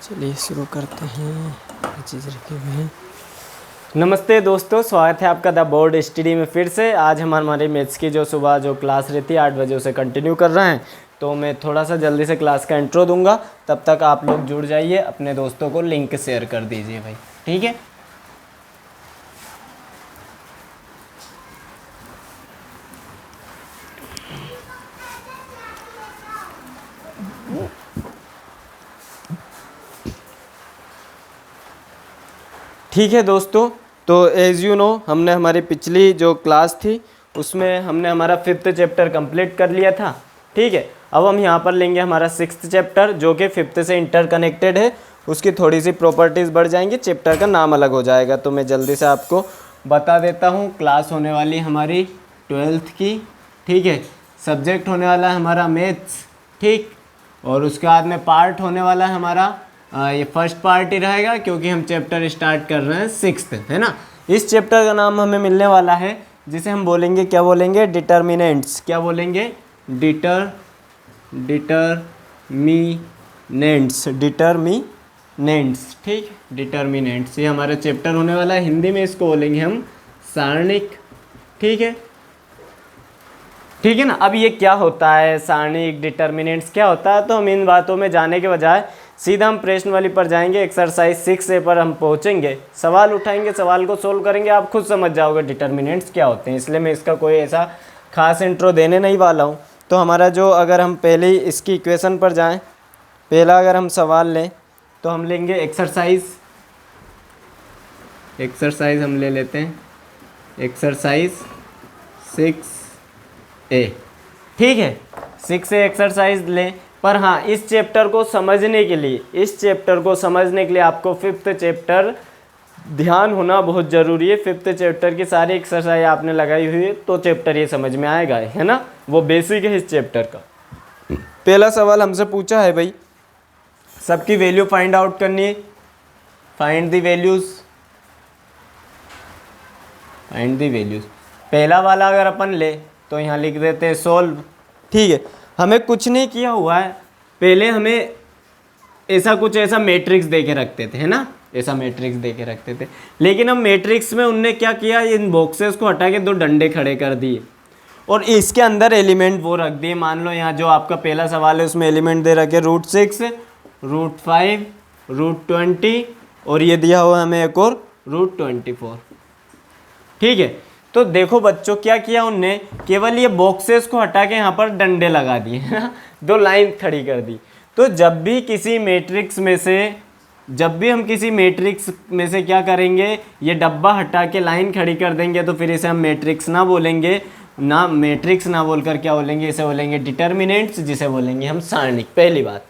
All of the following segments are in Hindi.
चलिए शुरू करते हैं। चीज़ रखे हुए हैं। नमस्ते दोस्तों, स्वागत है आपका द बोर्ड स्टडी में फिर से। आज हम हमारी मैथ्स की जो सुबह जो क्लास रहती है 8 बजे उसे कंटिन्यू कर रहे हैं। तो मैं थोड़ा सा जल्दी से क्लास का इंट्रो दूंगा, तब तक आप लोग जुड़ जाइए, अपने दोस्तों को लिंक शेयर कर दीजिए भाई, ठीक है। ठीक है दोस्तों, तो एज़ यू नो हमने हमारी पिछली जो क्लास थी उसमें हमने हमारा 5th चैप्टर कंप्लीट कर लिया था, ठीक है। अब हम यहाँ पर लेंगे हमारा 6th चैप्टर जो कि 5th से इंटरकनेक्टेड है। उसकी थोड़ी सी प्रॉपर्टीज़ बढ़ जाएंगी, चैप्टर का नाम अलग हो जाएगा। तो मैं जल्दी से आपको बता देता हूँ। क्लास होने वाली हमारी 12th की, ठीक है। सब्जेक्ट होने वाला है हमारा मैथ्स, ठीक। और उसके बाद में पार्ट होने वाला है हमारा ये फर्स्ट पार्ट ही रहेगा, क्योंकि हम चैप्टर स्टार्ट कर रहे हैं 6th, है ना। इस चैप्टर का नाम हमें मिलने वाला है जिसे हम बोलेंगे, क्या बोलेंगे, डिटर्मिनेंट्स। क्या बोलेंगे, डिटर्मिनेंट्स, ठीक। डिटर्मिनेंट्स ये हमारा चैप्टर होने वाला है। हिंदी में इसको बोलेंगे हम सारणिक, ठीक है, ठीक है ना। अब ये क्या होता है, सारणिक, डिटर्मिनेंट्स क्या होता है, तो हम इन बातों में जाने के बजाय सीधा हम प्रश्न वाली पर जाएंगे। एक्सरसाइज 6A पर हम पहुंचेंगे, सवाल उठाएंगे, सवाल को सोल्व करेंगे, आप खुद समझ जाओगे डिटर्मिनेंट्स क्या होते हैं। इसलिए मैं इसका कोई ऐसा खास इंट्रो देने नहीं वाला हूं। तो हमारा जो, अगर हम पहले ही इसकी इक्वेशन पर जाएं, पहला अगर हम सवाल लें तो हम लेंगे एक्सरसाइज हम ले लेते हैं एक्सरसाइज 6A, ठीक है। 6A एक्सरसाइज लें। पर हाँ, इस चैप्टर को समझने के लिए आपको 5th चैप्टर ध्यान होना बहुत ज़रूरी है। 5th चैप्टर की सारी एक्सरसाइज आपने लगाई हुई है तो चैप्टर ये समझ में आएगा, है ना। वो बेसिक है इस चैप्टर का। पहला सवाल हमसे पूछा है भाई, सबकी वैल्यू फाइंड आउट करनी है। Find the values. पहला वाला अगर अपन ले तो यहाँ लिख देते हैं सोल्व, ठीक है। हमें कुछ नहीं किया हुआ है, पहले हमें ऐसा मैट्रिक्स दे के रखते थे, है ना। ऐसा मैट्रिक्स दे के रखते थे, लेकिन अब मैट्रिक्स में उनने क्या किया, इन बॉक्सेस को हटा के 2 डंडे खड़े कर दिए और इसके अंदर एलिमेंट वो रख दिए। मान लो यहाँ जो आपका पहला सवाल है उसमें एलिमेंट दे रखे √6, √5, √20 और ये दिया हुआ हमें एक और √24, ठीक है। तो देखो बच्चों, क्या किया उनने, केवल ये बॉक्सेस को हटा के यहाँ पर डंडे लगा दिए, है ना, 2 लाइन खड़ी कर दी। तो जब भी हम किसी मैट्रिक्स में से क्या करेंगे, ये डब्बा हटा के लाइन खड़ी कर देंगे, तो फिर इसे हम मैट्रिक्स ना बोलेंगे, मैट्रिक्स ना बोलकर क्या बोलेंगे, इसे बोलेंगे डिटर्मिनेंट्स, जिसे बोलेंगे हम सारणिक। पहली बात।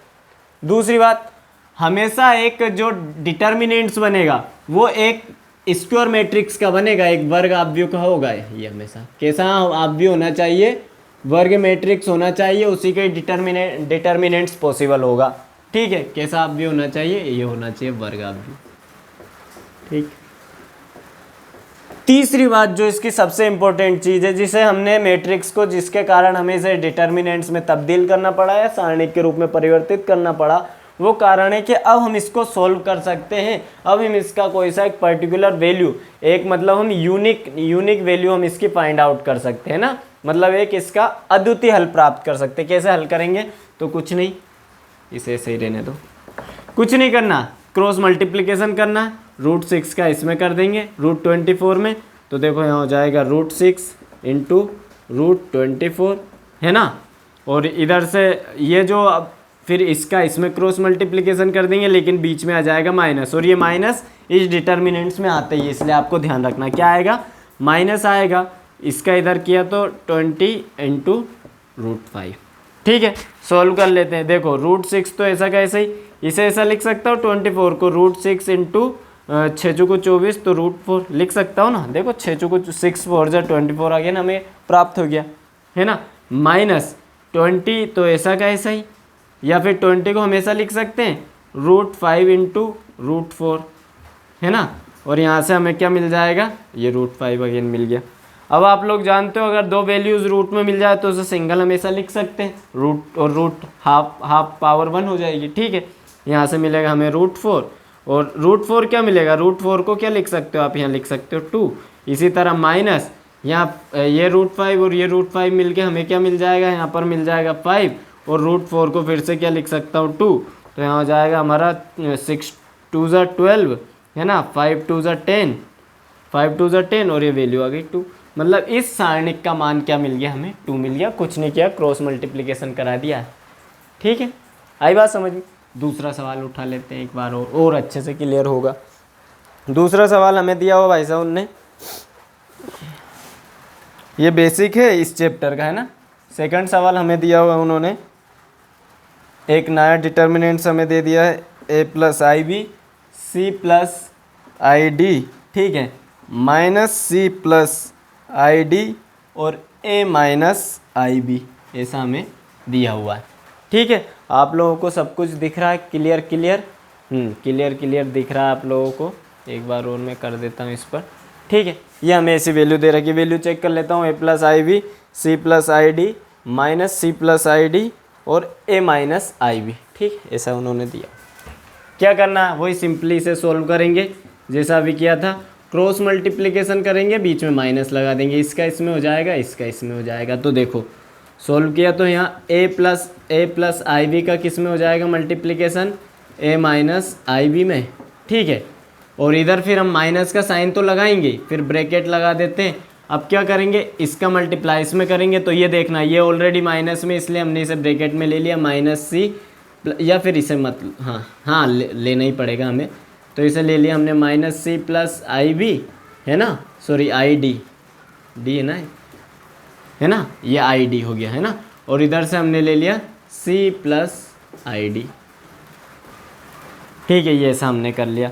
दूसरी बात, हमेशा एक जो डिटर्मिनेंट्स बनेगा वो एक स्क्वायर मैट्रिक्स का बनेगा, एक वर्ग आव्यूह का होगा। ये हमेशा कैसा आव्यूह होना चाहिए, वर्ग मैट्रिक्स होना चाहिए, उसी के डिटर्मिनेंट्स पॉसिबल होगा, ठीक है। कैसा आव्यूह होना चाहिए, ये होना चाहिए वर्ग आव्यूह, ठीक। तीसरी बात जो इसकी सबसे इंपॉर्टेंट चीज़ है, जिसे हमने मैट्रिक्स को, जिसके कारण हमें इसे डिटर्मिनेंट्स में तब्दील करना पड़ा या सारणिक के रूप में परिवर्तित करना पड़ा, वो कारण है कि अब हम इसको सॉल्व कर सकते हैं। अब हम इसका कोई सा एक पर्टिकुलर वैल्यू, एक मतलब हम यूनिक वैल्यू हम इसकी फाइंड आउट कर सकते हैं ना, मतलब एक इसका अद्वितीय हल प्राप्त कर सकते हैं। कैसे हल करेंगे, तो कुछ नहीं, इसे ऐसे ही रहने दो, कुछ नहीं करना, क्रॉस मल्टीप्लिकेशन करना है। √6 का इसमें कर देंगे √24 में, तो देखो यहाँ हो जाएगा √6 × √24, है ना। और इधर से ये जो, अब फिर इसका इसमें क्रॉस मल्टीप्लिकेशन कर देंगे, लेकिन बीच में आ जाएगा माइनस, और ये माइनस इस डिटर्मिनेंट्स में आते ही, इसलिए आपको ध्यान रखना क्या आएगा, माइनस आएगा। इसका इधर किया तो 20 × √5, ठीक है। सॉल्व कर लेते हैं। देखो √6 तो ऐसा का ऐसा ही, इसे ऐसा लिख सकता हूँ, 24 को √6 × 6 × 24 तो √4 लिख सकता हूँ ना। देखो 6 × 6 4 × 24 आ गया ना, हमें प्राप्त हो गया, है ना। माइनस 20 तो ऐसा का ऐसा ही, या फिर 20 को हमेशा लिख सकते हैं √5 × √4, है ना। और यहाँ से हमें क्या मिल जाएगा, ये √5 अगेन मिल गया। अब आप लोग जानते हो, अगर 2 वैल्यूज़ रूट में मिल जाए तो उसे सिंगल हमेशा लिख सकते हैं, रूट और रूट हाफ पावर 1 हो जाएगी, ठीक है। यहाँ से मिलेगा हमें √4, और √4 क्या मिलेगा, √4 को क्या लिख सकते हो आप, यहाँ लिख सकते हो 2। इसी तरह माइनस यहाँ ये √5 और ये √5 मिल के हमें क्या मिल जाएगा, यहाँ पर मिल जाएगा 5, और √4 को फिर से क्या लिख सकता हूँ 2, तो यहाँ हो जाएगा हमारा 6 2 12 है ना, 5 2 10, 5 2 10, और ये वैल्यू आ गई 2। मतलब इस सारणिक का मान क्या मिल गया, हमें 2 मिल गया, कुछ नहीं किया, क्रॉस मल्टीप्लिकेशन करा दिया। ठीक है, आई बात समझ में। दूसरा सवाल उठा लेते हैं एक बार और अच्छे से क्लियर होगा। दूसरा सवाल हमें दिया हुआ भाई साहब उनने, ये बेसिक है इस चैप्टर का है ना। सेकंड सवाल हमें दिया हुआ उन्होंने, एक नया डिटर्मिनेंट्स हमें दे दिया है a+ib c+id, ठीक है, -c+id और a-ib, ऐसा हमें दिया हुआ है। ठीक है, आप लोगों को सब कुछ दिख रहा है, क्लियर क्लियर दिख रहा है आप लोगों को। एक बार और मैं कर देता हूँ इस पर। ठीक है, ये हमें ऐसी वैल्यू दे रखी है, वैल्यू चेक कर लेता हूँ, a+ib c+id -c+id और a-ib। ठीक, ऐसा उन्होंने दिया। क्या करना है, वही सिंपली इसे सोल्व करेंगे जैसा अभी किया था, क्रॉस मल्टीप्लिकेशन करेंगे, बीच में माइनस लगा देंगे, इसका इसमें हो जाएगा, इसका इसमें हो जाएगा। तो देखो सोल्व किया तो यहाँ a+ib का किस में हो जाएगा मल्टीप्लिकेशन, a-ib में। ठीक है, और इधर फिर हम माइनस का साइन तो लगाएंगे, फिर ब्रैकेट लगा देते हैं। अब क्या करेंगे, इसका मल्टीप्लाई इसमें करेंगे, तो ये देखना ये ऑलरेडी माइनस में, इसलिए हमने इसे ब्रैकेट में ले लिया -c, या फिर इसे मत हाँ लेना ही पड़ेगा हमें, तो इसे ले लिया हमने -c+ib है ना, सॉरी id है ना, ये id हो गया है ना, और इधर से हमने ले लिया c+id। ठीक है, ये ऐसा हमने कर लिया।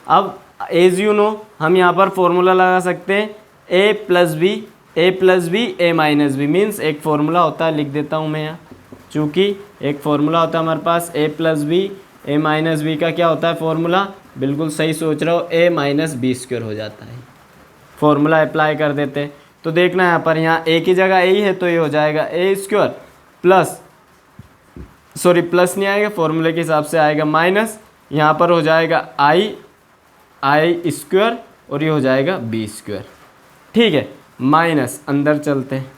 अब एज यू नो हम यहाँ पर फॉर्मूला लगा सकते हैं, a+b a-b मीन्स एक फॉर्मूला होता है, लिख देता हूँ मैं यहाँ, चूँकि एक फॉर्मूला होता है हमारे पास a+b a-b का क्या होता है फॉर्मूला, बिल्कुल सही सोच रहे हो, a-b² हो जाता है। फॉर्मूला अप्लाई कर देते हैं, तो देखना यहाँ पर, यहाँ a की जगह a ही है, तो ये हो जाएगा a² प्लस, सॉरी प्लस नहीं आएगा, फॉर्मूले के हिसाब से आएगा माइनस, यहाँ पर हो जाएगा i² और ये हो जाएगा b²। ठीक है, माइनस अंदर चलते हैं,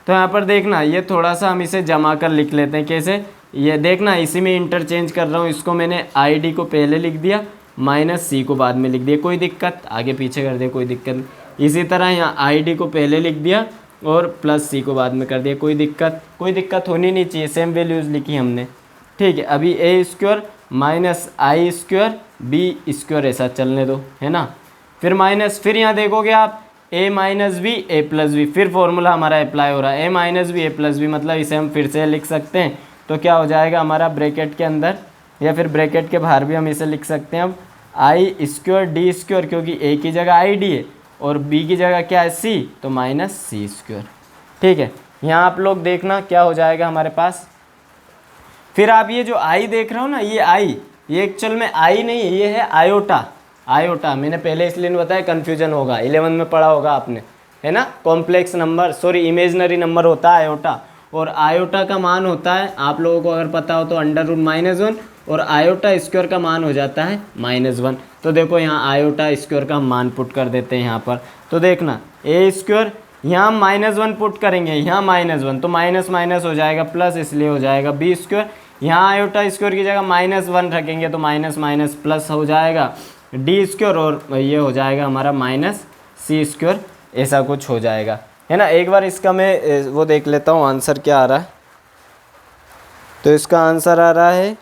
तो यहाँ पर देखना ये थोड़ा सा हम इसे जमा कर लिख लेते हैं। कैसे, ये देखना इसी में इंटरचेंज कर रहा हूँ, इसको मैंने id को पहले लिख दिया, -c को बाद में लिख दिया, कोई दिक्कत, आगे पीछे कर दिया कोई दिक्कत नहीं। इसी तरह यहाँ id को पहले लिख दिया और +c को बाद में कर दिया, कोई दिक्कत होनी नहीं चाहिए, सेम वैल्यूज़ लिखी हमने। ठीक है, अभी a² -i² b² ऐसा चलने दो, है ना, फिर माइनस, फिर यहाँ देखोगे आप a-b a+b, फिर फॉर्मूला हमारा अप्लाई हो रहा है, a-b a+b, मतलब इसे हम फिर से लिख सकते हैं, तो क्या हो जाएगा हमारा ब्रैकेट के अंदर या फिर ब्रैकेट के बाहर भी हम इसे लिख सकते हैं। अब i² d², क्योंकि a की जगह id है और b की जगह क्या है c, तो -c²। ठीक है, यहाँ आप लोग देखना क्या हो जाएगा हमारे पास। फिर आप ये जो i देख रहे हो ना, ये i, ये एक्चुअल में i नहीं है, ये है आयोटा। मैंने पहले इसलिए नहीं बताया, कन्फ्यूजन होगा, 11 में पढ़ा होगा आपने, है ना, complex number, sorry imaginary number होता है आयोटा, और आयोटा का मान होता है, आप लोगों को अगर पता हो तो √-1, और आयोटा² का मान हो जाता है -1। तो देखो यहाँ आयोटा² का हम मान पुट कर देते हैं यहाँ पर, तो देखना a², यहाँ हम -1 पुट करेंगे, यहाँ -1, तो माइनस माइनस हो जाएगा प्लस, इसलिए हो जाएगा b²। यहाँ आयोटा² की जगह -1 रखेंगे, तो माइनस माइनस प्लस हो जाएगा d², और ये हो जाएगा हमारा -c², ऐसा कुछ हो जाएगा, है ना। एक बार इसका मैं वो देख लेता हूँ आंसर क्या आ रहा है। तो इसका आंसर आ रहा है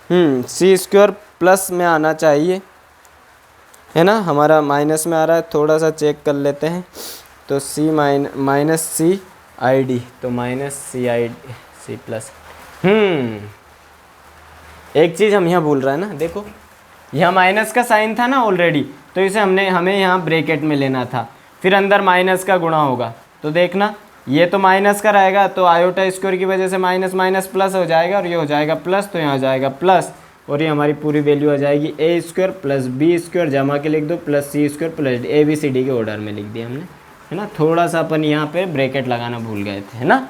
c² प्लस में आना चाहिए, है ना, हमारा माइनस में आ रहा है, थोड़ा सा चेक कर लेते हैं। तो c -c/id, तो -c प्लस, एक चीज़ हम यहाँ भूल रहे हैं ना, देखो यहाँ माइनस का साइन था ना ऑलरेडी, तो इसे हमें यहाँ ब्रैकेट में लेना था, फिर अंदर माइनस का गुणा होगा, तो देखना ये तो माइनस का रहेगा, तो आयोटा² की वजह से माइनस माइनस प्लस हो जाएगा, और ये हो जाएगा प्लस, तो यहाँ हो जाएगा प्लस, और ये हमारी पूरी वैल्यू आ जाएगी a² प्लस b² जमा के लिख दो, प्लस c² प्लस ABCD के ऑर्डर में लिख दिया हमने, है ना। थोड़ा सा अपन यहाँ पे ब्रैकेट लगाना भूल गए थे, है ना।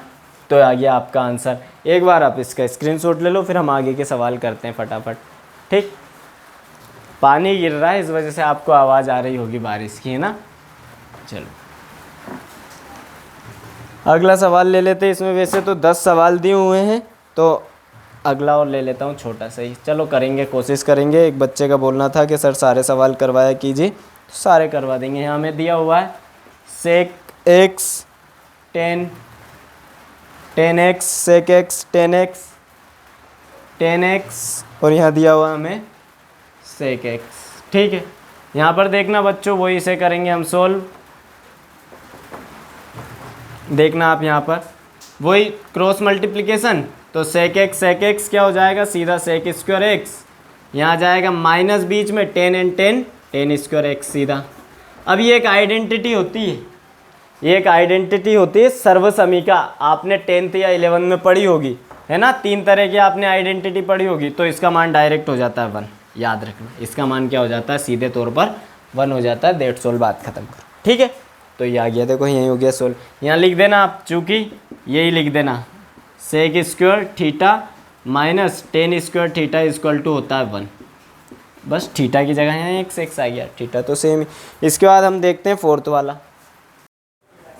तो आ गया आपका आंसर। एक बार आप इसका स्क्रीनशॉट ले लो, फिर हम आगे के सवाल करते हैं फटाफट। ठीक, पानी गिर रहा है, इस वजह से आपको आवाज़ आ रही होगी बारिश की, है ना। चलो अगला सवाल ले लेते हैं। इसमें वैसे तो 10 सवाल दिए हुए हैं, तो अगला और ले लेता हूँ छोटा सा ही। चलो करेंगे, कोशिश करेंगे। एक बच्चे का बोलना था कि सर सारे सवाल करवाया कीजिए, तो सारे करवा देंगे। यहाँ हमें दिया हुआ है सेक एक्स 10x सेक एक्स 10x और यहाँ दिया हुआ हमें सेक एक्स। ठीक है, यहाँ पर देखना बच्चों, वही से करेंगे हम सोल्व। देखना आप यहाँ पर वही क्रॉस मल्टीप्लिकेशन, तो सेक एक्स क्या हो जाएगा, सीधा सेक स्क्वायर एक्स, यहाँ जाएगा माइनस बीच में 10 and 10 10 स्क्वायर एक्स सीधा। अब ये एक आइडेंटिटी होती है, ये एक आइडेंटिटी होती है सर्वसमीका। आपने 10th या 11th में पढ़ी होगी, है ना। 3 तरह की आपने आइडेंटिटी पढ़ी होगी, तो इसका मान डायरेक्ट हो जाता है 1। याद रखना, इसका मान क्या हो जाता है, सीधे तौर पर 1 हो जाता है। दैट्स ऑल, बात खत्म करो। ठीक है, तो ये आ गया, देखो यही हो गया सोल्व। यहाँ लिख देना आप, चूँकि यही लिख देना sec square theta minus 10 square theta equal to होता है 1। बस थीटा की जगह यहाँ एक्स आ गया, थीटा तो सेम ही। इसके बाद हम देखते हैं 4th वाला।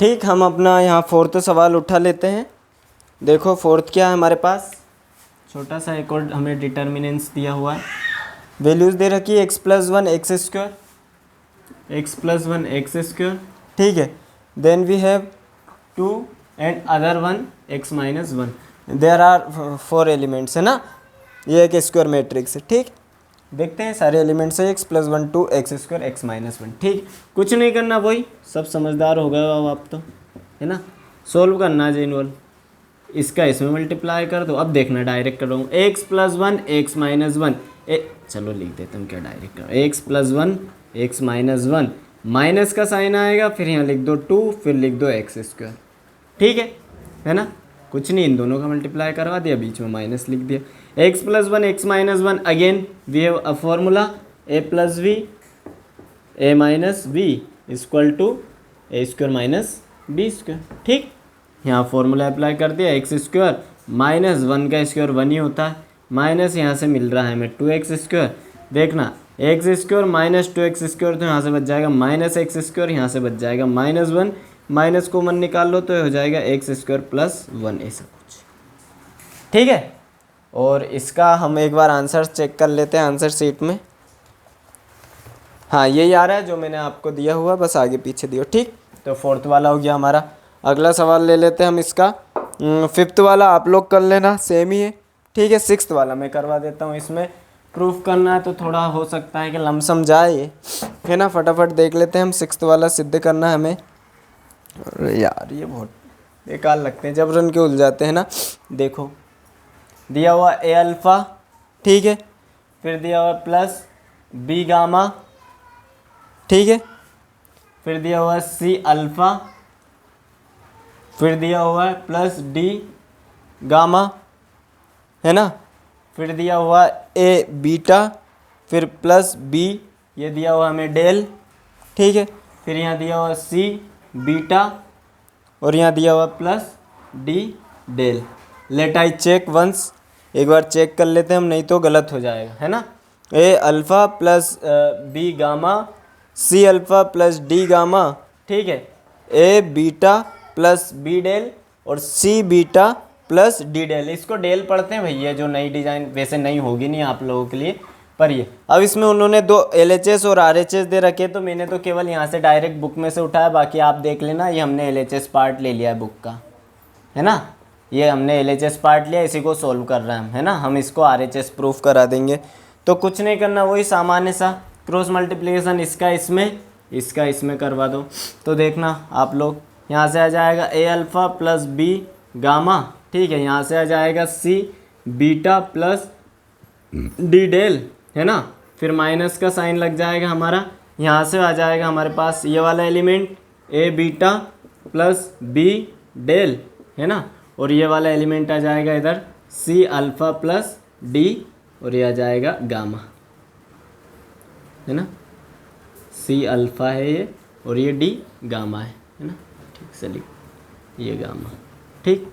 ठीक, हम अपना यहाँ 4th सवाल उठा लेते हैं। देखो 4th क्या है हमारे पास, छोटा सा एक और हमें डिटर्मिनेंट्स दिया हुआ है। वैल्यूज़ दे रखी है x + 1 x square, x + 1 x square. ठीक है, then we have 2 and other 1 x - 1। There are 4 elements, है ना। ये एक स्क्वायर मैट्रिक्स है। ठीक, देखते हैं सारे एलिमेंट्स है x + 1 2 x स्क्वायर x - 1। ठीक, कुछ नहीं करना, वही सब समझदार हो गए अब आप तो, है ना। सोल्व करना है जेनुअल, इसका इसमें मल्टीप्लाई कर दो। अब देखना डायरेक्ट कर रहा हूँ, x + 1 x - 1 चलो लिख देता हूँ क्या डायरेक्ट कर, x + 1 x - 1 माइनस का साइन आएगा, फिर यहाँ लिख दो 2, फिर लिख दो x स्क्वायर। ठीक है ना। कुछ नहीं, इन दोनों का मल्टीप्लाई करवा दिया, बीच में माइनस लिख दिया। x + 1 x - 1 again we have a formula a + v a - v equal to a square minus b square. ठीक, यहाँ फॉर्मूला अप्लाई कर दिया, x स्क्वायर माइनस 1 का स्क्वायर 1 ही होता है, माइनस यहाँ से मिल रहा है हमें 2x स्क्वायर। देखना x square minus 2x square, तो यहाँ से बच जाएगा माइनस x स्क्वायर, यहाँ से बच जाएगा -1, माइनस को 1 निकाल लो तो हो जाएगा x स्क्वायर + 1, ऐसा कुछ। ठीक है, और इसका हम एक बार आंसर चेक कर लेते हैं आंसर शीट में। हाँ, यही आ रहा है जो मैंने आपको दिया हुआ, बस आगे पीछे दियो। ठीक, तो 4th वाला हो गया हमारा। अगला सवाल ले लेते हैं हम इसका। 5th वाला आप लोग कर लेना, सेम ही है। ठीक है, 6th वाला मैं करवा देता हूँ। इसमें प्रूफ करना है तो थोड़ा हो सकता है कि लमसम जाए ये, है ना। फटाफट देख लेते हैं हम। 6th वाला सिद्ध करना है हमें। अरे यार, ये बहुत बेकार लगते हैं जब रन के उल जाते हैं ना। देखो दिया हुआ a अल्फ़ा, ठीक है, फिर दिया हुआ प्लस b गामा, ठीक है, फिर दिया हुआ c अल्फ़ा, फिर दिया हुआ है प्लस d गामा, है ना, फिर दिया हुआ a बीटा, फिर प्लस b, ये दिया हुआ हमें डेल। ठीक है, फिर यहाँ दिया हुआ c बीटा और यहाँ दिया हुआ plus d del. Let I check once, एक बार चेक कर लेते हैं हम, नहीं तो गलत हो जाएगा, है ना। a alpha plus b gamma, c alpha plus d gamma, ठीक है, a beta plus b del और c beta plus d del. इसको डेल पढ़ते हैं भैया, जो नई डिज़ाइन वैसे नई होगी नहीं आप लोगों के लिए, पर ये अब इसमें उन्होंने 2 LHS और RHS दे रखे, तो मैंने तो केवल यहाँ से डायरेक्ट बुक में से उठाया, बाकी आप देख लेना। ये हमने LHS पार्ट ले लिया है बुक का, है ना। ये हमने LHS पार्ट लिया, इसी को सोल्व कर रहे हैं हम, है ना। हम इसको RHS प्रूफ करा देंगे, तो कुछ नहीं करना, वही सामान्य सा क्रॉस मल्टीप्लिकेशन इसका इसमें करवा दो। तो देखना आप लोग, यहाँ से आ जाएगा a alpha plus b gamma, ठीक है, यहाँ से आ जाएगा c beta plus d del, है ना। फिर माइनस का साइन लग जाएगा हमारा, यहाँ से आ जाएगा हमारे पास ये वाला element a beta plus b del, है ना, और ये वाला एलिमेंट आ जाएगा इधर c अल्फ़ा प्लस d, और ये आ जाएगा गामा, है ना। c अल्फ़ा है ये, और ये d गामा है ना। ठीक से लिख, ये गामा, ठीक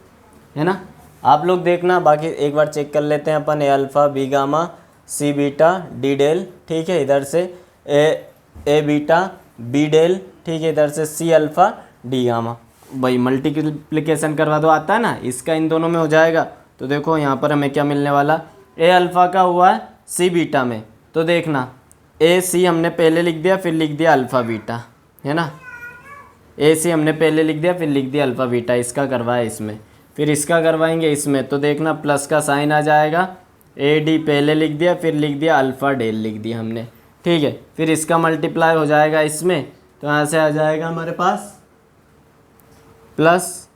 है ना। आप लोग देखना, बाकी एक बार चेक कर लेते हैं अपन। A alpha B gamma C beta D del, ठीक है, इधर से ए बीटा बी डेल, ठीक है, इधर से सी अल्फ़ा डी गामा। भाई मल्टीप्लिकेशन करवा दो, आता है ना, इसका इन दोनों में हो जाएगा। तो देखो यहाँ पर हमें क्या मिलने वाला, ए अल्फ़ा का हुआ है सी बीटा में, तो देखना ए सी हमने पहले लिख दिया, फिर लिख दिया अल्फ़ा बीटा, है ना। ए सी हमने पहले लिख दिया, फिर लिख दिया अल्फ़ा बीटा, इसका करवाया इसमें, फिर इसका करवाएंगे इसमें। तो देखना प्लस का साइन आ जाएगा, ए डी पहले लिख दिया, फिर लिख दिया अल्फ़ा डेल लिख दिया हमने, ठीक है। फिर इसका मल्टीप्लाई हो जाएगा इसमें, तो यहाँ से आ जाएगा हमारे पास प्लस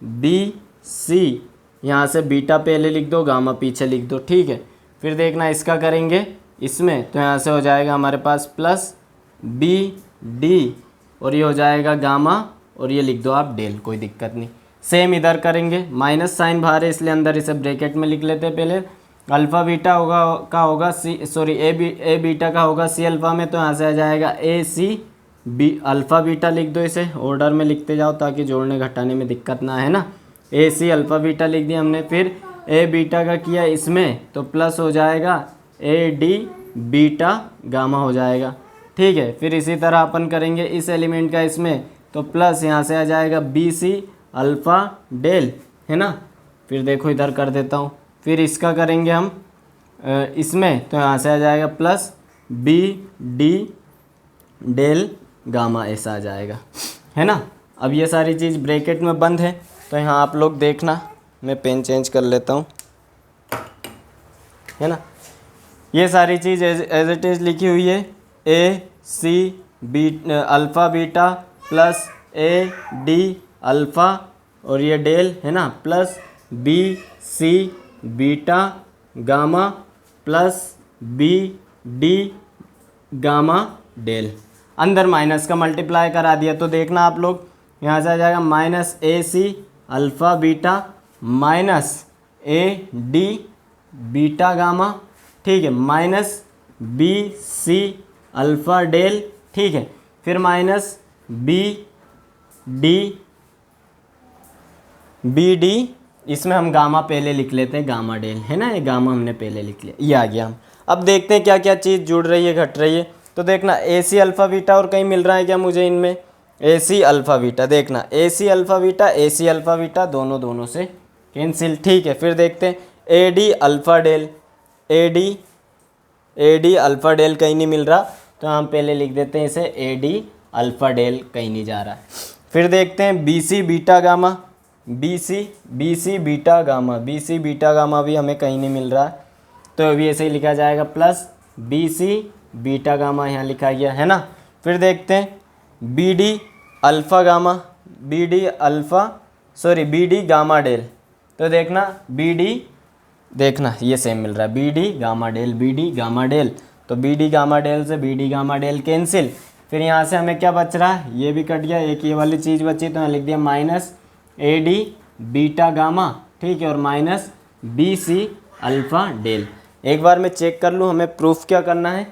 बी सी, यहाँ से बीटा पहले लिख दो, गामा पीछे लिख दो, ठीक है। फिर देखना इसका करेंगे इसमें, तो यहाँ से हो जाएगा हमारे पास प्लस बी डी, और ये हो जाएगा गामा, और ये लिख दो आप डेल, कोई दिक्कत नहीं। सेम इधर करेंगे, माइनस साइन बाहर है इसलिए अंदर इसे ब्रैकेट में लिख लेते हैं पहले। अल्फ़ा बीटा होगा सी, सॉरी ए बीटा का होगा सी अल्फ़ा में, तो यहाँ से आ जाएगा ए सी बी अल्फ़ा बीटा लिख दो, इसे ऑर्डर में लिखते जाओ ताकि जोड़ने घटाने में दिक्कत ना है ना। ए सी अल्फ़ा बीटा लिख दिया हमने, फिर ए बीटा का किया इसमें, तो प्लस हो जाएगा ए डी बीटा गामा हो जाएगा, ठीक है। फिर इसी तरह अपन करेंगे इस एलिमेंट का इसमें, तो प्लस यहाँ से आ जाएगा बी सी अल्फ़ा डेल, है ना। फिर देखो इधर कर देता हूँ, फिर इसका करेंगे हम इसमें, तो यहाँ से आ जाएगा plus B D del gamma, ऐसा आ जाएगा, है ना। अब ये सारी चीज़ ब्रैकेट में बंद है, तो यहाँ आप लोग देखना, मैं पेन चेंज कर लेता हूँ, है ना। ये सारी चीज़ एज इट इज़ लिखी हुई है, A C B alpha beta plus A D alpha, और ये डेल, है ना, plus B C beta gamma plus B D gamma del. अंदर माइनस का मल्टीप्लाई करा दिया, तो देखना आप लोग यहाँ से आ जाएगा minus A C alpha beta minus A D beta gamma, ठीक है, minus B C alpha del, ठीक है। फिर माइनस बी डी इसमें हम गामा पहले लिख लेते हैं, गामा डेल, है ना, ये गामा हमने पहले लिख लिया, ये आ गया। हम अब देखते हैं क्या क्या चीज़ जुड़ रही है घट रही है। तो देखना ए सी अल्फ़ा बीटा, और कहीं मिल रहा है क्या मुझे इनमें, ए सी अल्फ़ा बीटा, देखना ए सी अल्फ़ा बीटा दोनों से कैंसिल, ठीक है। फिर देखते हैं A D alpha del, A D alpha del कहीं नहीं मिल रहा, तो हम पहले लिख देते हैं इसे ए डी अल्फ़ा डेल, कहीं नहीं जा रहा है। फिर देखते हैं B C beta gamma, B C beta gamma भी हमें कहीं नहीं मिल रहा है, तो अभी ऐसे ही लिखा जाएगा plus B C beta gamma, यहाँ लिखा गया, है ना। फिर देखते हैं बी डी गामा डेल, तो देखना देखना ये सेम मिल रहा है, बी डी गामा डेल, तो बी डी गामा डेल से B D gamma del cancel. फिर यहाँ से हमें क्या बच रहा है, ये भी कट गया, एक ये वाली चीज़ बची, तो यहाँ लिख दिया minus A D beta gamma, ठीक है, और minus B C alpha del. एक बार मैं चेक कर लूँ हमें प्रूफ क्या करना है,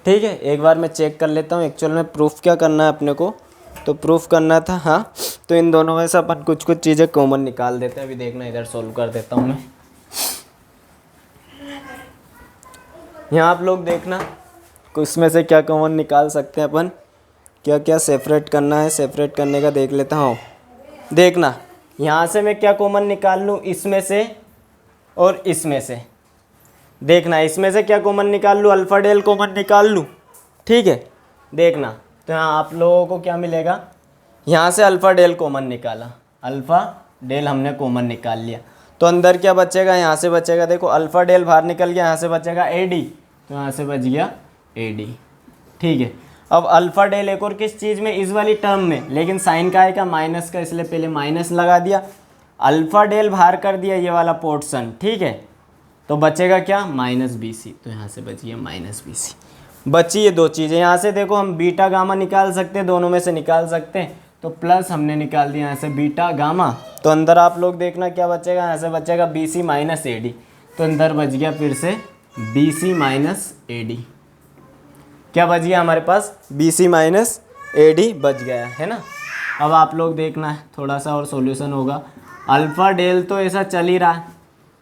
ठीक है, एक बार मैं चेक कर लेता हूँ एक्चुअल में प्रूफ क्या करना है अपने को। तो प्रूफ करना था, हाँ, तो इन दोनों में से अपन कुछ चीज़ें कॉमन निकाल देते हैं। अभी देखना इधर सॉल्व कर देता हूँ मैं, यहाँ आप लोग देखना इसमें से क्या कॉमन निकाल सकते हैं अपन, क्या क्या सेपरेट करना है, सेपरेट करने का देख लेता हूँ। देखना यहाँ से मैं क्या कॉमन निकाल लूँ, इसमें से और इसमें से, देखना इसमें से क्या कॉमन निकाल लूँ, अल्फ़ा डेल कॉमन निकाल लूँ, ठीक है। देखना तो यहाँ आप लोगों को क्या मिलेगा, यहाँ से अल्फ़ा डेल कॉमन निकाला, अल्फ़ा डेल हमने कॉमन निकाल लिया, तो अंदर क्या बचेगा, यहाँ से बचेगा, देखो अल्फ़ा डेल बाहर निकल गया, यहाँ से बचेगा ए डी, तो यहाँ से बच गया ए डी, ठीक है। अब अल्फ़ा डेल एक और किस चीज़ में, इस वाली टर्म में, लेकिन साइन का आएगा माइनस का, इसलिए पहले माइनस लगा दिया, अल्फ़ा डेल बाहर कर दिया ये वाला पोर्शन, ठीक है। तो बचेगा क्या, माइनस बी सी, तो यहाँ से बच गया माइनस बी सी। बची ये दो चीज़ें, यहाँ से देखो हम बीटा गामा निकाल सकते हैं, दोनों में से निकाल सकते हैं, तो प्लस हमने निकाल दिया यहाँ से बीटा गामा, तो अंदर आप लोग देखना क्या बचेगा, यहाँ से बचेगा B C minus A D, तो अंदर बच गया फिर से B C minus A D, क्या बच गया हमारे पास, B C minus A D बच गया, है ना। अब आप लोग देखना है, थोड़ा सा और सॉल्यूशन होगा। अल्फ़ा डेल तो ऐसा चल ही रहा है,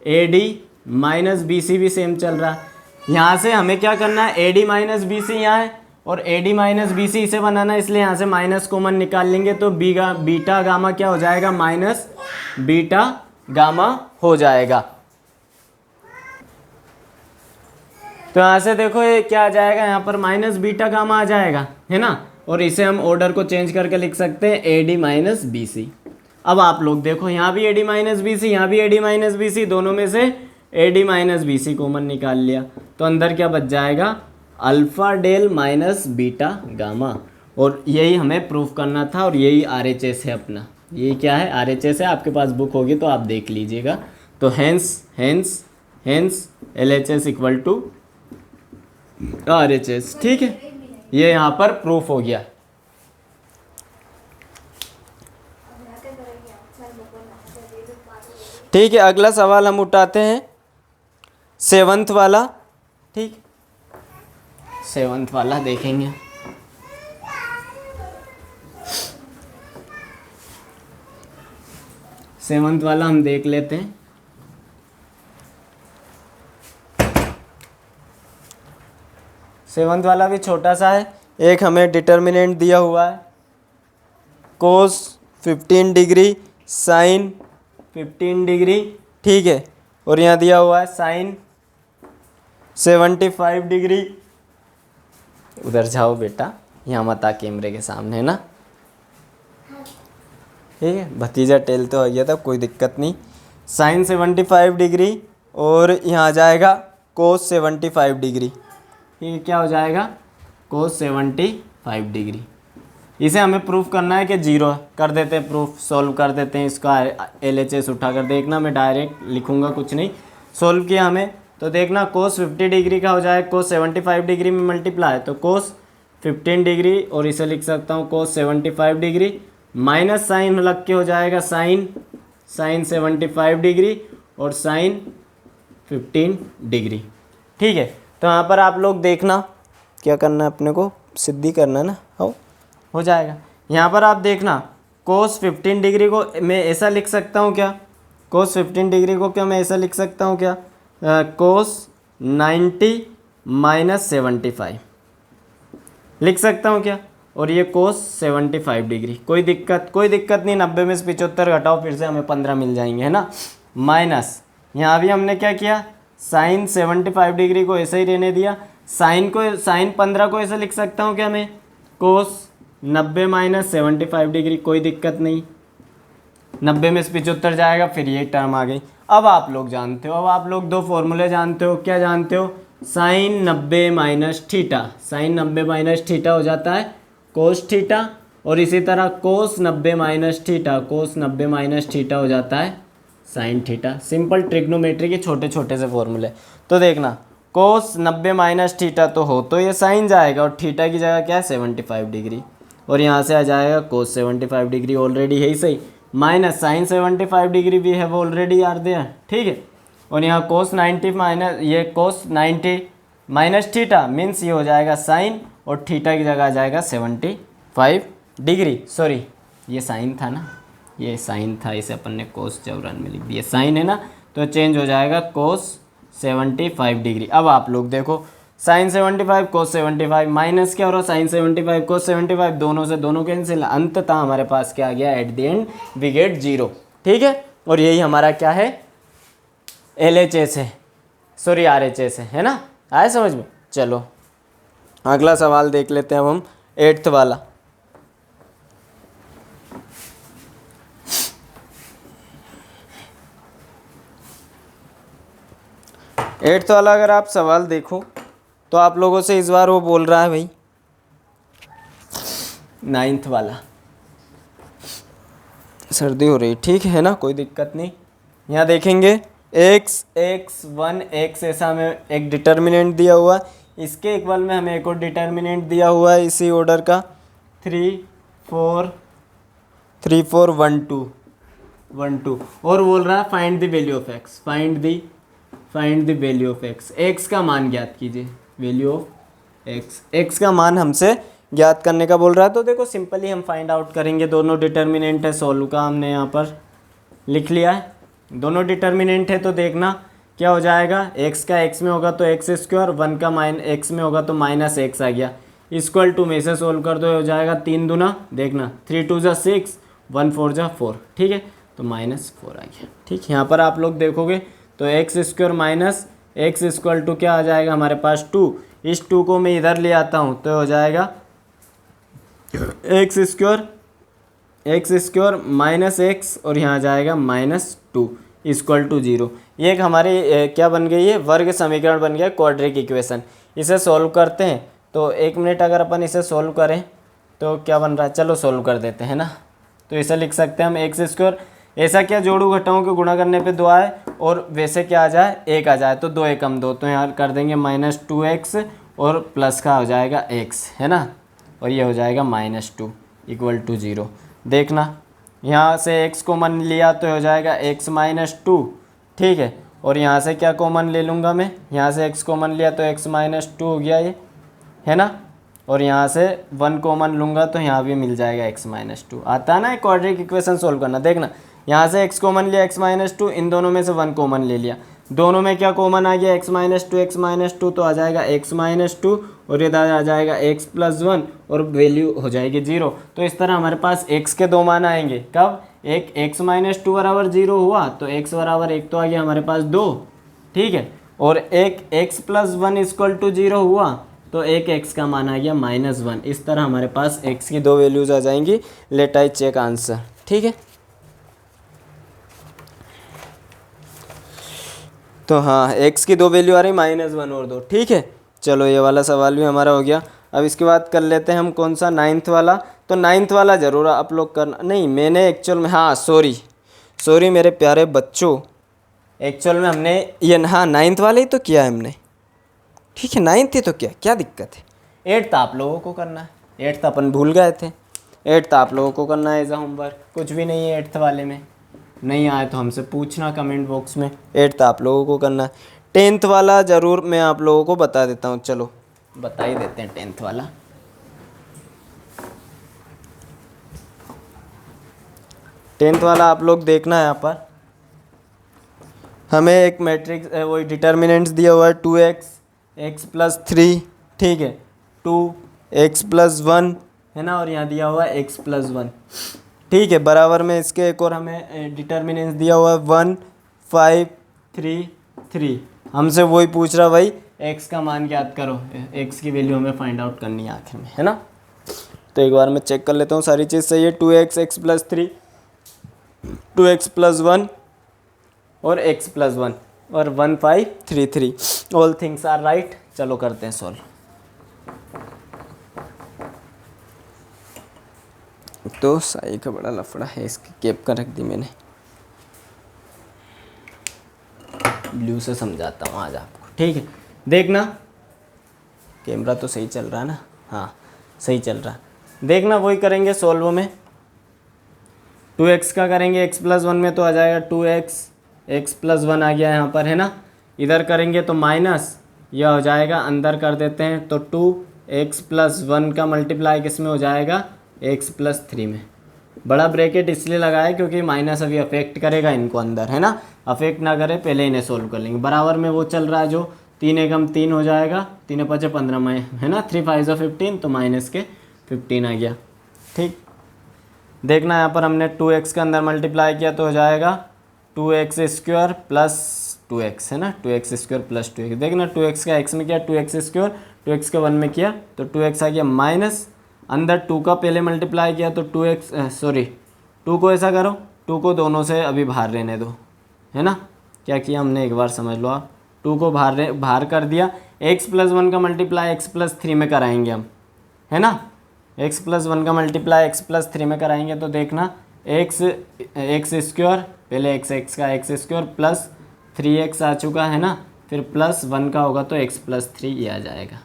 A D minus B C भी सेम चल रहा है। यहाँ से हमें क्या करना है, A D minus B C यहाँ है और A D minus B C इसे बनाना है, इसलिए यहाँ से माइनस कॉमन निकाल लेंगे तो बीटा गामा क्या हो जाएगा, माइनस बीटा गामा हो जाएगा। तो यहाँ से देखो ये क्या आ जाएगा, यहाँ पर माइनस बीटा गामा आ जाएगा, है ना। और इसे हम ऑर्डर को चेंज करके लिख सकते हैं A D minus B C. अब आप लोग देखो यहाँ भी A D minus B C, यहाँ भी A D minus B C, दोनों में से A D minus B C common निकाल लिया तो अंदर क्या बच जाएगा, alpha del minus beta gamma. और यही हमें प्रूफ करना था और यही आर एच एस है अपना। ये क्या है, आर एच एस है, आपके पास बुक होगी तो आप देख लीजिएगा। तो hence L H S equal to R H S, ठीक है, ये यहाँ पर प्रूफ हो गया। ठीक है, अगला सवाल हम उठाते हैं 7th वाला। ठीक, 7th वाला देखेंगे। सेवंथ वाला हम देख लेते हैं। सेवंथ वाला भी छोटा सा है। एक हमें डिटर्मिनेंट दिया हुआ है कोस 15 डिग्री साइन 15 डिग्री, ठीक है, और यहाँ दिया हुआ है साइन 75 डिग्री। उधर जाओ बेटा, यहाँ मत आ कैमरे के सामने, है ना, ठीक है। भतीजा टेल तो आ गया था, कोई दिक्कत नहीं। साइन 75 डिग्री और यहाँ आ जाएगा कोस 75 डिग्री। ये क्या हो जाएगा, कोस 75 डिग्री। इसे हमें प्रूफ करना है कि जीरो है। कर देते हैं प्रूफ, सॉल्व कर देते हैं इसका। LHS उठा कर देखना, मैं डायरेक्ट लिखूंगा कुछ नहीं। सॉल्व किया हमें तो देखना कोस 50 डिग्री का हो जाएगा कोस 75 डिग्री में मल्टीप्लाई, तो कोस 15 डिग्री और इसे लिख सकता हूँ कोस 75 डिग्री माइनस साइन लग के हो जाएगा साइन 75 डिग्री और साइन 15 डिग्री, ठीक है। तो यहाँ पर आप लोग देखना क्या करना है, अपने को सिद्धि करना है ना, हो जाएगा। यहाँ पर आप देखना कोस 15 डिग्री को मैं ऐसा लिख सकता हूँ क्या, कोस 15 डिग्री को क्या मैं ऐसा लिख सकता हूँ क्या, कोस 90 माइनस 75 लिख सकता हूँ क्या, और ये कोस 75 डिग्री। कोई दिक्कत नहीं, 90 में से 75 घटाओ फिर से हमें 15 मिल जाएंगे, है ना। माइनस यहाँ भी हमने क्या किया, साइन 75 डिग्री को ऐसे ही रहने दिया। साइन 15 को ऐसे लिख सकता हूँ क्या मैं, कोस 90 माइनस 75 डिग्री। कोई दिक्कत नहीं, 90 में से 75 जाएगा, फिर ये टर्म आ गई। अब आप लोग जानते हो, अब आप लोग दो फॉर्मूले जानते हो। क्या जानते हो, sine 90 minus theta, sine 90 minus theta हो जाता है कोस थीटा, और इसी तरह cos 90 minus theta, cos 90 minus theta हो जाता है साइन थीटा। सिंपल ट्रिग्नोमेट्री के छोटे छोटे से फॉर्मूले। तो देखना कोस 90 माइनस थीटा तो हो तो ये साइन जाएगा और थीटा की जगह क्या है 75 डिग्री, और यहाँ से आ जाएगा कोस 75 डिग्री ऑलरेडी है ही सही, माइनस साइन 75 डिग्री भी है वो ऑलरेडी आर दे हैं, ठीक है। और यहाँ कोस 90 माइनस ये कोस 90 माइनस थीटा मीन्स ये हो जाएगा साइन, और थीटा की जगह आ जाएगा 75 डिग्री। सॉरी ये साइन था ना, ये साइन था, इसे अपन ने कोस 54 में लिख दिया, साइन है ना, तो चेंज हो जाएगा कोस 75 डिग्री। अब आप लोग देखो साइन 75 कोस 75 माइनस क्या हो रहा है, साइन 75 कोस 75, दोनों से दोनों कैंसिल, अंततः हमारे पास क्या आ गया, at the end we get 0, ठीक है। और यही हमारा क्या है, LHS है, सॉरी RHS है ना। आए समझ में। चलो अगला सवाल देख लेते हैं अब हम 8th वाला। 8th वाला अगर आप सवाल देखो तो आप लोगों से इस बार वो बोल रहा है भाई 9th वाला, सर्दी हो रही, ठीक है ना, कोई दिक्कत नहीं। यहाँ देखेंगे x1 x ऐसा हमें एक डिटर्मिनेंट दिया हुआ, इसके इक्वल में हमें एक और डिटर्मिनेंट दिया हुआ है इसी ऑर्डर का 3 4 1 2 और बोल रहा है find the value of x, find the value of x, x का मान ज्ञात कीजिए, वैल्यू ऑफ x का मान हमसे ज्ञात करने का बोल रहा है, तो देखो सिंपली हम फाइंड आउट करेंगे। दोनों डिटर्मिनेंट है, सोल्व का हमने यहाँ पर लिख लिया है। दोनों डिटर्मिनेंट है तो देखना क्या हो जाएगा, x का x में होगा तो एक्स स्क्वायर, 1 का x में होगा तो माइनस एक्स आ गया। इक्वल टू में से सोल्व कर दो, हो जाएगा 3 दूना, देखना 3 2 जा 6, 1 4 जा 4, ठीक है, तो -4 आ गया। ठीक, यहाँ पर आप लोग देखोगे तो X square minus X equal to क्या आ जाएगा हमारे पास 2। इस 2 को मैं इधर ले आता हूँ तो हो जाएगा एक्स स्क्वायर माइनस एक्स, और यहाँ आ जाएगा -2 इक्वल टू 0। ये एक हमारी क्या बन गई है, वर्ग समीकरण बन गया, क्वाड्रिक इक्वेशन। इसे सॉल्व करते हैं तो 1 मिनट अगर अपन इसे सॉल्व करें तो क्या बन रहा है, चलो सॉल्व कर देते हैं ना। तो इसे लिख सकते हैं हम एक्स स्क्वायर, ऐसा क्या जोड़ू घटाऊँ के गुणा करने पे 2 आए और वैसे क्या आ जाए 1 आ जाए, तो 2 एकम 2, तो यहाँ कर देंगे -2x और प्लस का हो जाएगा x, है ना, और ये हो जाएगा -2 इक्वल टू 0। देखना यहाँ से x कॉमन लिया तो हो जाएगा x -2, ठीक है, और यहाँ से क्या कॉमन ले लूँगा मैं, यहाँ से x कॉमन लिया तो x -2 हो गया ये, है ना, और यहाँ से 1 कॉमन लूँगा तो यहाँ भी मिल जाएगा x -2। आता है ना क्वाड्रिक इक्वेशन सोल्व करना। देखना यहाँ से x कॉमन लिया x -2, इन दोनों में से 1 कॉमन ले लिया, दोनों में क्या कॉमन आ गया x -2 तो आ जाएगा x -2 और इधर आ जाएगा x + 1 और वैल्यू हो जाएगी 0। तो इस तरह हमारे पास x के 2 मान आएंगे। कब, एक x -2 बराबर 0 हुआ तो x बराबर 1 तो आ गया हमारे पास 2, ठीक है, और एक x + 1 इक्वल टू 0 हुआ तो एक x का मान आ गया -1। इस तरह हमारे पास x की 2 वैल्यूज आ जाएंगी। लेट आई चेक आंसर, ठीक है। तो हाँ, x की 2 वैल्यू आ रही -1 और 2, ठीक है। चलो ये वाला सवाल भी हमारा हो गया। अब इसके बाद कर लेते हैं हम कौन सा, 9th वाला। तो 9th वाला ज़रूर आप लोग करना, नहीं मैंने एक्चुअल में, हाँ सॉरी मेरे प्यारे बच्चों, एक्चुअल में हमने ये, हाँ 9th वाले ही तो किया है हमने, ठीक है, 9th ही तो क्या दिक्कत है। 8th आप लोगों को करना है, 8th अपन भूल गए थे, 8th आप लोगों को करना है एज अ होमवर्क। कुछ भी नहीं है 8th वाले में, नहीं आए तो हमसे पूछना कमेंट बॉक्स में। 8th आप लोगों को करना है। 10th वाला ज़रूर मैं आप लोगों को बता देता हूँ, चलो बता ही देते हैं 10th वाला। 10th वाला आप लोग देखना है, यहाँ पर हमें एक मैट्रिक्स वही डिटर्मिनेंट्स दिया हुआ है 2x x + 3, ठीक है, 2x + 1, है ना, और यहाँ दिया हुआ है x + 1, ठीक है, बराबर में इसके एक और हमें डिटर्मिनेंट्स दिया हुआ है 1 5 3 3। हमसे वही पूछ रहा भाई x का मान ज्ञात करो, x की वैल्यू हमें फाइंड आउट करनी है आखिर में, है ना। तो एक बार मैं चेक कर लेता हूँ सारी चीज़ सही है। 2x x + 3, 2x + 1 और x + 1 और 1 5 3 3, ऑल थिंग्स आर राइट। चलो करते हैं सॉल्व। तो साई का बड़ा लफड़ा है, इसकी कैप का रख दी मैंने, ब्लू से समझाता हूँ आज आपको, ठीक है। देखना कैमरा तो सही चल रहा है ना, हाँ सही चल रहा है। देखना वही करेंगे सॉल्व में, 2x का करेंगे x + 1 में तो आ जाएगा 2x x + 1 आ गया यहाँ पर, है ना। इधर करेंगे तो माइनस, यह हो जाएगा, अंदर कर देते हैं तो 2x + 1 का मल्टीप्लाई किस में हो जाएगा, x + 3 में। बड़ा ब्रैकेट इसलिए लगाया क्योंकि माइनस अभी अफेक्ट करेगा इनको अंदर, है ना, अफेक्ट ना करे पहले इन्हें सोल्व कर लेंगे। बराबर में वो चल रहा है जो 3 एकम 3 हो जाएगा, 3 5 15 में, है ना, 3 5 15, तो माइनस के 15 आ गया, ठीक। देखना यहाँ पर हमने 2x के अंदर मल्टीप्लाई किया तो हो जाएगा 2x² + 2x, है ना, 2x² + 2x। देखना 2x का x में किया 2x², 2x के 1 में किया तो 2x आ गया माइनस, अंदर 2 का पहले मल्टीप्लाई किया तो 2 को ऐसा करो, 2 को दोनों से अभी बाहर रहने दो, है ना। क्या किया हमने एक बार समझ लो आप, 2 को बाहर कर दिया, x + 1 का मल्टीप्लाई x + 3 में कराएंगे हम, है ना, x + 1 का मल्टीप्लाई x + 3 में कराएंगे तो देखना x² पहले x का x² प्लस 3x आ चुका है ना, फिर प्लस 1 का होगा तो x + 3 ये आ जाएगा,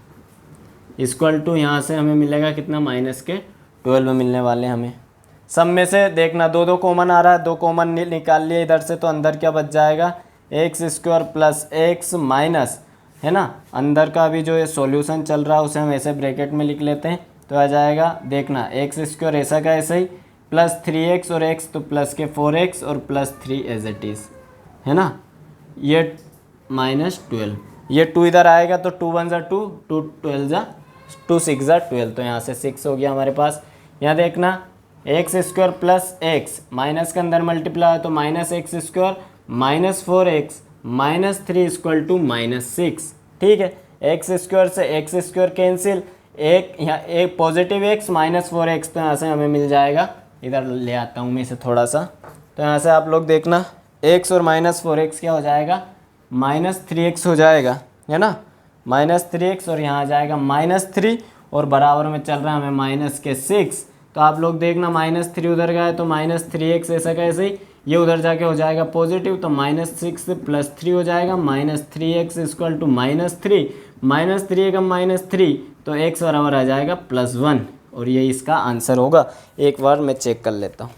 इक्वल टू यहाँ से हमें मिलेगा कितना, -12 मिलने वाले हमें। सब में से देखना 2 कॉमन आ रहा है, 2 कॉमन निकाल लिए इधर से, तो अंदर क्या बच जाएगा, x² + x माइनस, है ना, अंदर का भी जो ये सॉल्यूशन चल रहा है उसे हम ऐसे ब्रैकेट में लिख लेते हैं, तो आ जाएगा, देखना एक्स स्क्वायर ऐसा का ऐसा ही, प्लस 3x और x तो प्लस के 4x और प्लस 3 एज इट इज़, है ना। ये -12, ये 2 इधर आएगा तो 2 1 जा 2, 2 12 जा 2 6 जा 12, तो यहाँ से 6 हो गया हमारे पास। यहाँ देखना X square plus X, minus के अंदर मल्टीप्लाई है तो minus X square minus 4x minus 3 equal to -6, ठीक है। एक्स स्क्वायर से एक्स स्क्वायर कैंसिल, एक यहाँ एक पॉजिटिव एक्स माइनस 4x, तो यहाँ से हमें मिल जाएगा, इधर ले आता हूँ मैं इसे थोड़ा सा, तो यहाँ से आप लोग देखना x और माइनस 4x क्या हो जाएगा, -3x हो जाएगा, है ना, -3x, और यहाँ आ जाएगा -3 और बराबर में चल रहा है हमें माइनस के 6, तो आप लोग देखना -3 उधर गया है तो -3x ऐसा कैसे ही, ये उधर जाके हो जाएगा पॉजिटिव, तो -6 से +3 हो जाएगा, -3x इक्वल टू -3, -3 एकम -3, तो x बराबर आ जाएगा +1, और ये इसका आंसर होगा। एक बार मैं चेक कर लेता हूँ।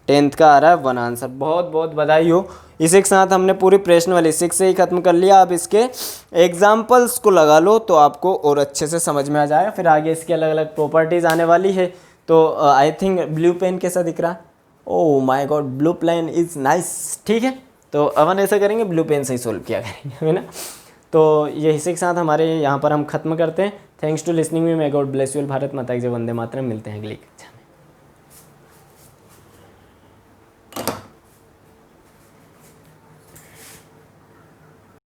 10th का आ रहा है 1 आंसर। बहुत बहुत बधाई हो। इसी के साथ हमने पूरी प्रश्नावली 6 से ही खत्म कर लिया। आप इसके एग्जाम्पल्स को लगा लो तो आपको और अच्छे से समझ में आ जाएगा। फिर आगे इसकी अलग अलग प्रॉपर्टीज़ आने वाली है। तो आई थिंक ब्लू पेन कैसा दिख रहा है? Oh my God, blue pen is nice. ठीक है, तो अपन ऐसा करेंगे, ब्लू पेन से ही सोल्व किया करेंगे, है ना। तो ये इसी के साथ हमारे यहाँ पर हम खत्म करते हैं। Thanks to listening me, may God bless you. Bharat माता की जय, वंदे मातरम। मिलते हैं अगली कक्षा में।